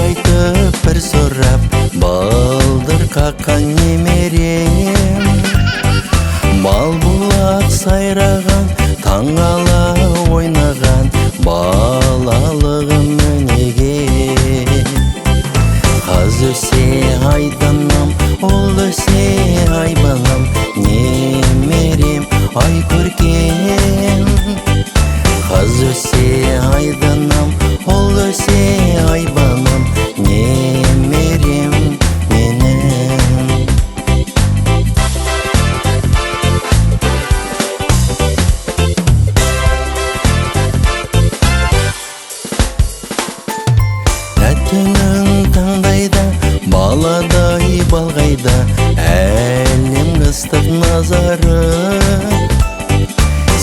айтып бір сұрап, балдыр қаққан немерем. Мал бұлақ сайраған, таңғала ойнаған, балалығым өнеген. Қыз өсе айданам, ол өсе айбанам, немерем ай көркем. Қыз өсе айданам, ол өсе айбанам, немерем менің. Тәттінің таңдайда, баладай балғайда, әлем қыстық назары.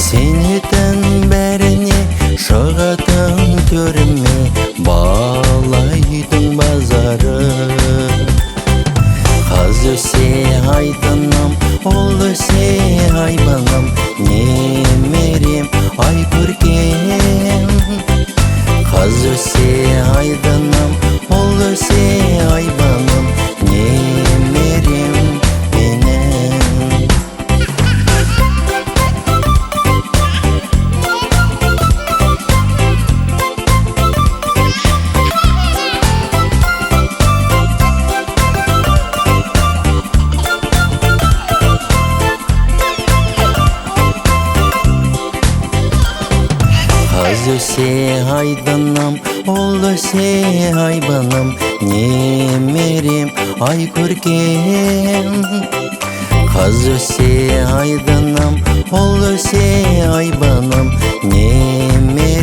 Сенетін бәріне шығатын төріме, балайдың базары. Қыз өсе айданам, ол өсе айбанам, немерем ай көркем. Қыз өсе айданам, ол өсе айбанам, немерем менің. Қыз өсе айданам, ол өсе айбанам, немерем ай көркем. Қыз өсе айданам, ол өсе айбанам, немерем